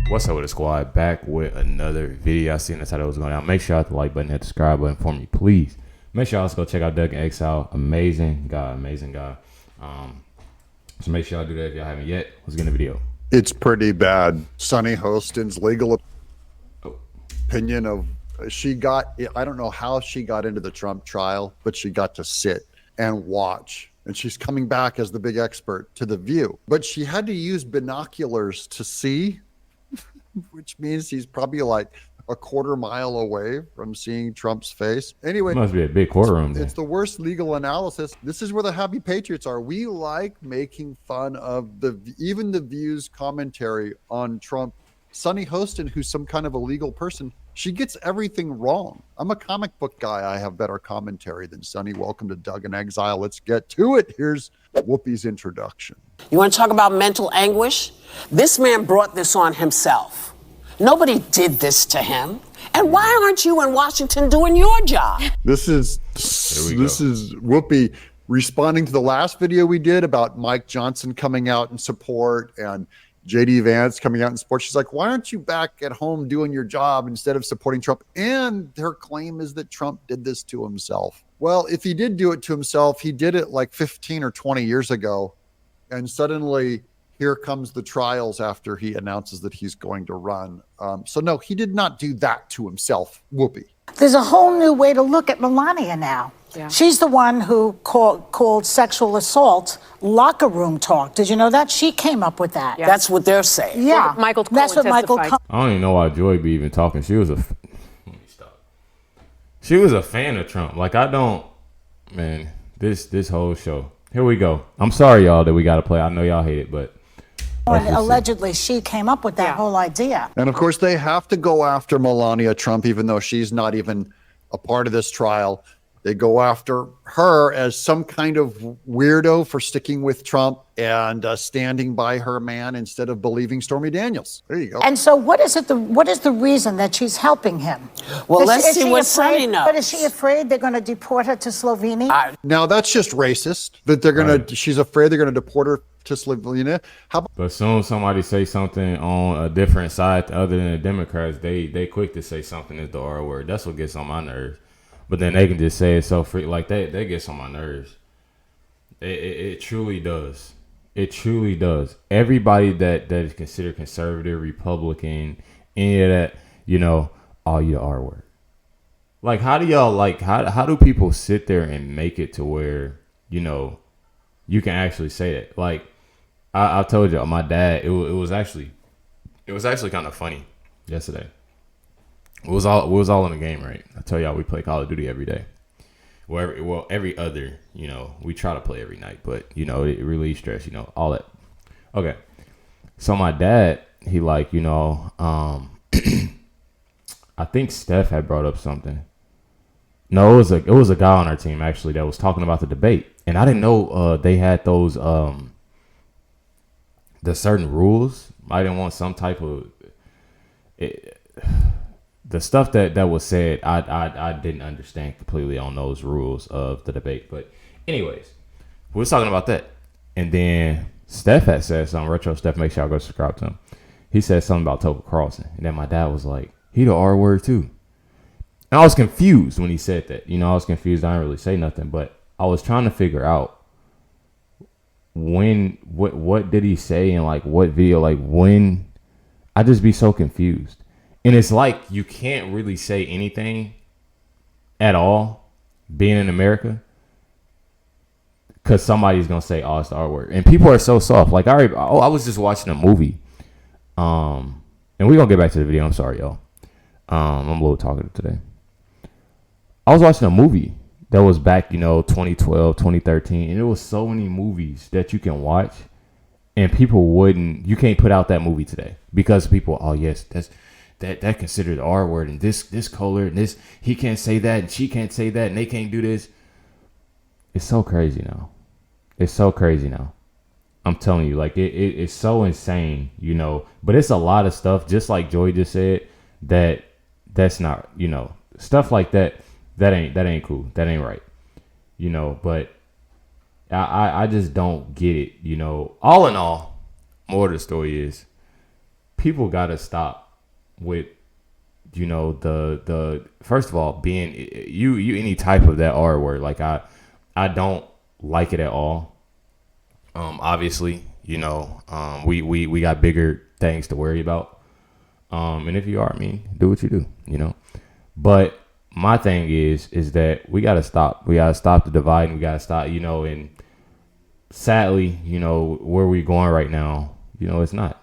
What's up with the squad? Back with another video. I seen that's how that was going out. Make sure you hit the like button, hit the subscribe button for me, please. Make sure y'all also go check out Doug and X out. Amazing guy. So make sure y'all do that if y'all haven't yet. Let's get in the video. It's pretty bad. Sunny Hostin's legal opinion of I don't know how she got into the Trump trial, but she got to sit and watch. And she's coming back as the big expert to The View. But she had to use binoculars to see, which means he's probably like a quarter mile away from seeing Trump's face. Anyway, It must be a big courtroom. it's the worst legal analysis. This is where the happy patriots are. We like making fun of even the View's commentary on Trump. Sunny Hostin, who's some kind of a legal person, she gets everything wrong. I'm a comic book guy. I have better commentary than Sunny. Welcome to Doug in Exile. Let's get to it. Here's Whoopi's introduction. You want to talk about mental anguish? This man brought this on himself. Nobody did this to him. And why aren't you in Washington doing your job? This is Whoopi responding to the last video we did about Mike Johnson coming out in support and JD Vance coming out in support. She's like, why aren't you back at home doing your job instead of supporting Trump? And her claim is that Trump did this to himself. Well, if he did do it to himself, he did it like 15 or 20 years ago. And suddenly here comes the trials after he announces that he's going to run. So no, he did not do that to himself, Whoopi. There's a whole new way to look at Melania now. Yeah. She's the one who called sexual assault locker room talk. Did you know that? She came up with that. Yeah. That's what they're saying. Yeah, Michael that's what Michael. I don't even know why Joy be even talking. She was a fan of Trump. Like man. This whole show. Here we go. I'm sorry, y'all, that we got to play. I know y'all hate it, but. Allegedly, she came up with that whole idea. And of course, they have to go after Melania Trump, even though she's not even a part of this trial. They go after her as some kind of weirdo for sticking with Trump and standing by her man instead of believing Stormy Daniels. There you go. And so what is the reason that she's helping him? Well, let's see what Sunny knows. But is she afraid they're going to deport her to Slovenia? Now, that's just racist, that she's afraid they're going to deport her to Slovenia. But soon somebody say something on a different side other than the Democrats, they quick to say something is the R word. That's what gets on my nerves. But then they can just say it so free, like that gets on my nerves. It truly does. It truly does. Everybody that is considered conservative, Republican, any of that, all you the R word. Like, how do y'all how do people sit there and make it to where you can actually say that? Like, I told you, my dad. It was actually kind of funny yesterday. We was all in the game, right? I tell y'all, we play Call of Duty every day. Every other, we try to play every night, but it relieves stress, all that. Okay, so my dad, he I think Steph had brought up something. No, it was a guy on our team actually that was talking about the debate, and I didn't know they had those the certain rules. I didn't want some type of the stuff that was said. I didn't understand completely on those rules of the debate. But anyways, we was talking about that, and then Steph had said something. Retro Steph, make sure y'all go subscribe to him. He said something about Tucker Carlson, and then my dad was like, "He the R word too." And I was confused when he said that. I was confused. I didn't really say nothing, but I was trying to figure out what did he say and like what video, like when. I just be so confused. And it's like you can't really say anything at all being in America because somebody's going to say, oh, it's the R word. And people are so soft. Like, I was just watching a movie. And we're going to get back to the video. I'm sorry, y'all. I'm a little talkative today. I was watching a movie that was back, 2012, 2013. And there was so many movies that you can watch. And you can't put out that movie today because people, oh, yes, that considered the R word and this color and this, he can't say that and she can't say that and they can't do this. It's so crazy now. It's so crazy now. I'm telling you, like it's so insane, but it's a lot of stuff, just like Joy just said, that's not, stuff like that ain't cool. That ain't right. But I just don't get it. All in all, more of the story is people gotta stop with, you know, the first of all, being you any type of that R word. Like I don't like it at all. Obviously, you know, we got bigger things to worry about. And if you are, I mean, do what you do, you know. But my thing is that we gotta stop. We gotta stop the divide, and we gotta stop, you know. And sadly, you know, where we going right now, you know, it's not.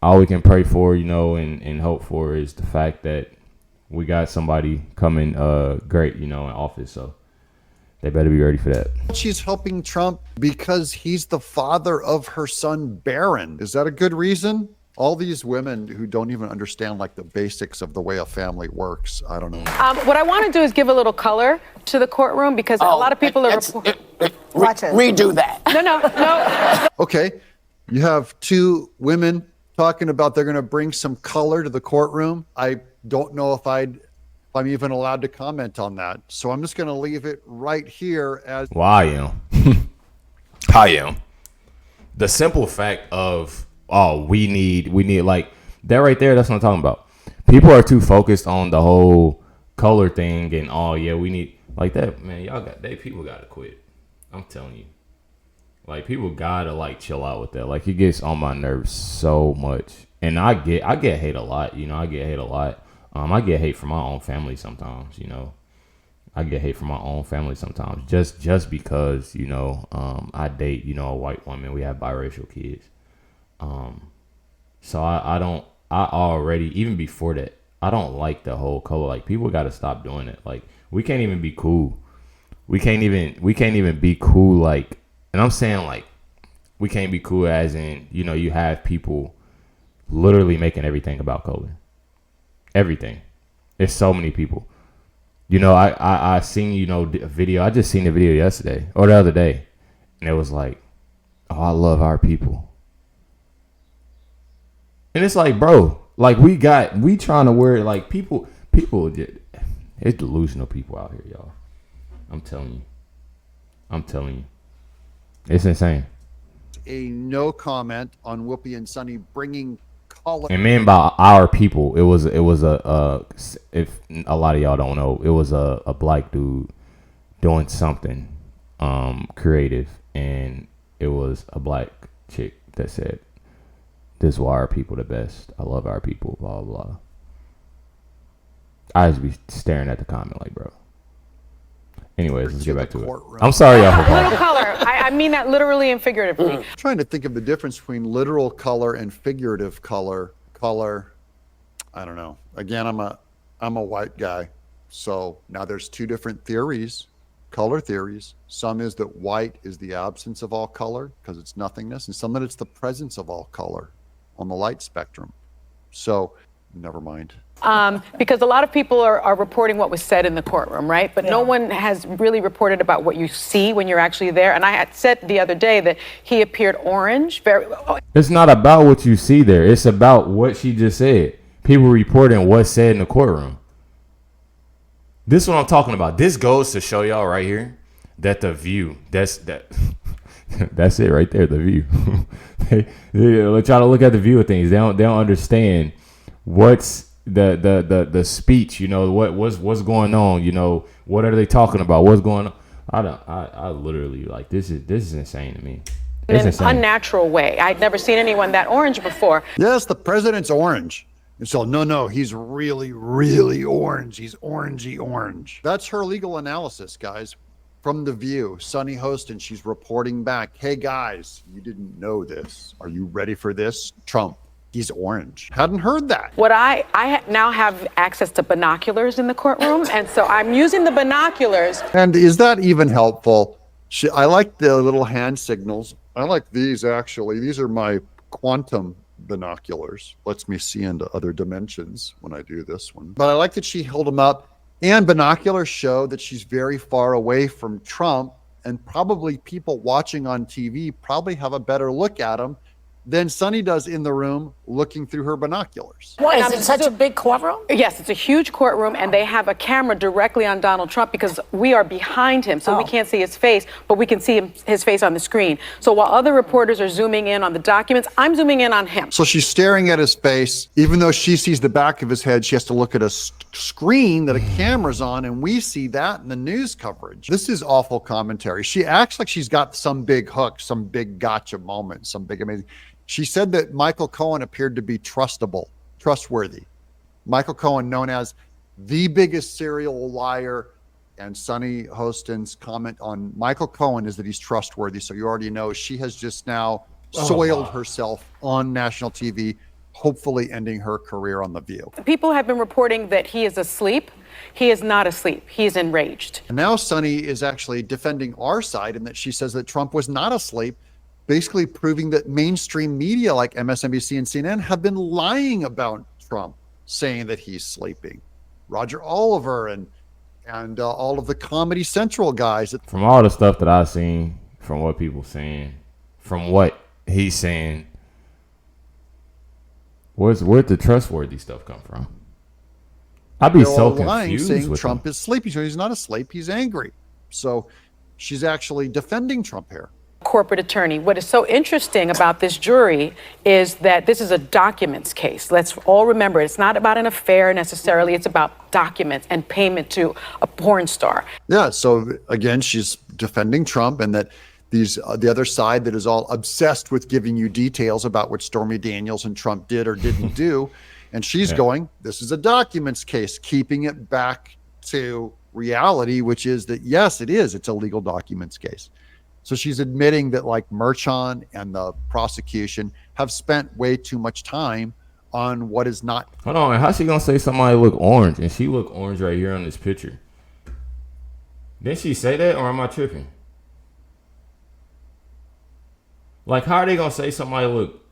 All we can pray for, you know, and hope for is the fact that we got somebody coming great, you know, in office. So they better be ready for that. She's helping Trump because he's the father of her son, Barron. Is that a good reason? All these women who don't even understand like the basics of the way a family works. I don't know. What I want to do is give a little color to the courtroom because a lot of people are... Redo that. No. Okay, you have two women talking about they're going to bring some color to the courtroom. I don't know if I'm even allowed to comment on that. So I'm just going to leave it right here as... Well, I am. I am. The simple fact of, oh, we need like that right there. That's what I'm talking about. People are too focused on the whole color thing and, oh, yeah, we need like that. Man, people got to quit. I'm telling you. Like, people gotta like chill out with that. Like, it gets on my nerves so much, and I get hate a lot. You know, I get hate a lot. I get hate from my own family sometimes. You know, I get hate from my own family sometimes just because, you know, I date, you know, a white woman. We have biracial kids. So I already, even before that, I don't like the whole color. Like, people gotta stop doing it. Like, we can't even be cool. We can't even be cool. Like. And I'm saying, like, we can't be cool as in, you know, you have people literally making everything about color. Everything. There's so many people. You know, I seen, you know, a video. I just seen the video yesterday or the other day. And it was like, oh, I love our people. And it's like, bro, like, we trying to wear, like, people, it's delusional people out here, y'all. I'm telling you. It's insane. A no comment on Whoopi and Sonny bringing color. And mean by our people, it was if a lot of y'all don't know, it was a black dude doing something creative, and it was a black chick that said, "This is why our people the best. I love our people." Blah blah blah. I just be staring at the comment like, bro. Anyways, let's get back to it. I'm sorry, y'all. Little color. I mean that literally and figuratively. I'm trying to think of the difference between literal color and figurative color. Color, I don't know. Again, I'm a white guy, so now there's two different theories, color theories. Some is that white is the absence of all color because it's nothingness, and some that it's the presence of all color on the light spectrum. So, never mind. Because a lot of people are reporting what was said in the courtroom, right? But no one has really reported about what you see when you're actually there. And I had said the other day that he appeared orange. It's not about what you see there. It's about what she just said. People reporting what's said in the courtroom. This is what I'm talking about. This goes to show y'all right here that the view, that's it right there, the view. they try to look at the view of things. They don't understand what's the speech, you know, what's going on, you know, what are they talking about, what's going on. I literally, like, this is insane to me. It's in insane. An unnatural way. I'd never seen anyone that orange before. Yes, the president's orange. And so no, he's really, really orange. He's orangey orange. That's her legal analysis, guys. From The View, Sunny Hostin, she's reporting back. Hey guys, you didn't know this. Are you ready for this? Trump. He's orange. Hadn't heard that. What I now have access to binoculars in the courtroom, and so I'm using the binoculars. And is that even helpful? I like the little hand signals. I like these, actually. These are my quantum binoculars. Lets me see into other dimensions when I do this one. But I like that she held them up. And binoculars show that she's very far away from Trump, and probably people watching on TV probably have a better look at him than Sonny does in the room looking through her binoculars. Why is it such a big courtroom? Yes, it's a huge courtroom, and they have a camera directly on Donald Trump because we are behind him, so we can't see his face, but we can see his face on the screen. So while other reporters are zooming in on the documents, I'm zooming in on him. So she's staring at his face. Even though she sees the back of his head, she has to look at a screen that a camera's on, and we see that in the news coverage. This is awful commentary. She acts like she's got some big hook, some big gotcha moment, some big amazing. She said that Michael Cohen appeared to be trustworthy. Michael Cohen, known as the biggest serial liar, and Sonny Hostin's comment on Michael Cohen is that he's trustworthy. So you already know she has just now soiled herself on national TV, hopefully ending her career on The View. People have been reporting that he is asleep. He is not asleep. He's enraged. And now Sonny is actually defending our side, and that she says that Trump was not asleep, basically proving that mainstream media like MSNBC and CNN have been lying about Trump, saying that he's sleeping. Roger Oliver and all of the Comedy Central guys. From all the stuff that I've seen, from what people saying, from what he's saying, where'd the trustworthy stuff come from? I'd be so confused saying with Trump them. is sleeping. So he's not asleep. He's angry. So she's actually defending Trump here. Corporate attorney. What is so interesting about this jury is that this is a documents case. Let's all remember, it's not about an affair necessarily. It's about documents and payment to a porn star. Yeah. So again, she's defending Trump, and that the other side that is all obsessed with giving you details about what Stormy Daniels and Trump did or didn't do. And she's going, this is a documents case, keeping it back to reality, which is that, yes, it is. It's a legal documents case. So she's admitting that like Merchan and the prosecution have spent way too much time on what is not. Hold on, how's she gonna say somebody look orange? And she look orange right here on this picture. Didn't she say that, or am I tripping? Like, how are they gonna say somebody look?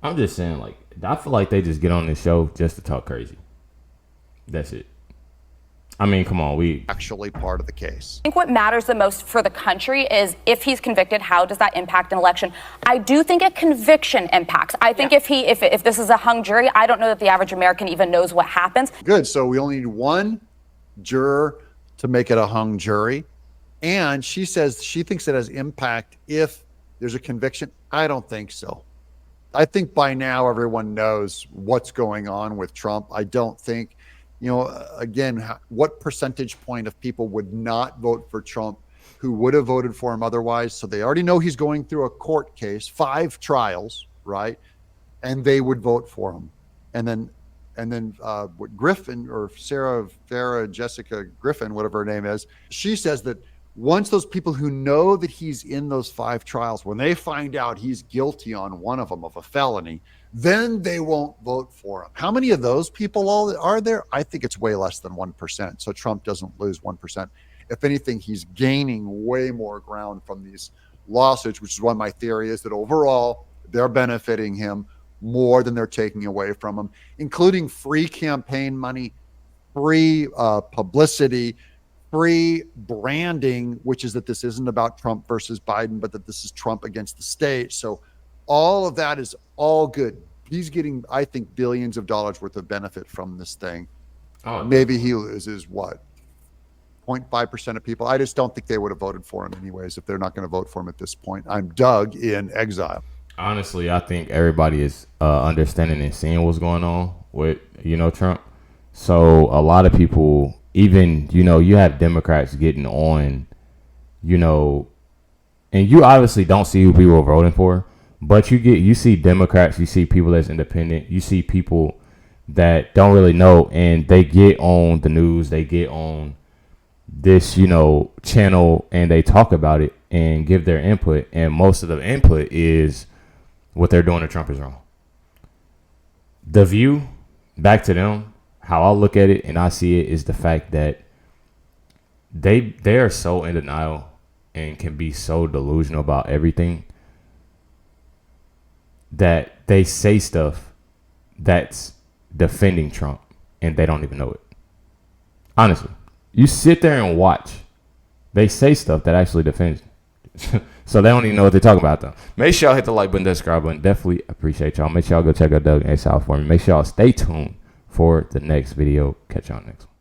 I'm just saying, like, I feel like they just get on this show just to talk crazy. That's it. I mean, come on, we actually part of the case. I think what matters the most for the country is if he's convicted, how does that impact an election? I do think a conviction impacts. I think if this is a hung jury, I don't know that the average American even knows what happens. Good. So we only need one juror to make it a hung jury. And she says she thinks it has impact if there's a conviction. I don't think so. I think by now everyone knows what's going on with Trump. I don't think, again, what percentage point of people would not vote for Trump who would have voted for him otherwise? So they already know he's going through a court case, 5 trials, right? And they would vote for him. And then Griffin, or Sarah Jessica Griffin, whatever her name is, she says that once those people who know that he's in those 5 trials, when they find out he's guilty on one of them of a felony, then they won't vote for him. How many of those people are there? I think it's way less than 1%. So Trump doesn't lose 1%. If anything, he's gaining way more ground from these lawsuits, which is why my theory is that overall they're benefiting him more than they're taking away from him, including free campaign money, free publicity, free branding, which is that this isn't about Trump versus Biden, but that this is Trump against the state. So all of that is all good. He's getting, I think, billions of dollars worth of benefit from this thing. Maybe he loses what? 0.5% of people. I just don't think they would have voted for him anyways if they're not going to vote for him at this point. I'm Doug in exile. Honestly, I think everybody is understanding and seeing what's going on with, Trump. So a lot of people, even, you have Democrats getting on, and you obviously don't see who people are voting for, but you see Democrats, you see people that's independent, you see people that don't really know, and they get on the news, they get on this, channel, and they talk about it and give their input, and most of the input is what they're doing to Trump is wrong. The View, back to them, how I look at it and I see it is the fact that they are so in denial and can be so delusional about everything that they say stuff that's defending Trump and they don't even know it. Honestly, you sit there and watch. They say stuff that actually defends So they don't even know what they're talking about, though. Make sure y'all hit the like button, the subscribe button. Definitely appreciate y'all. Make sure y'all go check out Doug and Ace out for me. Make sure y'all stay tuned for the next video. Catch y'all next one.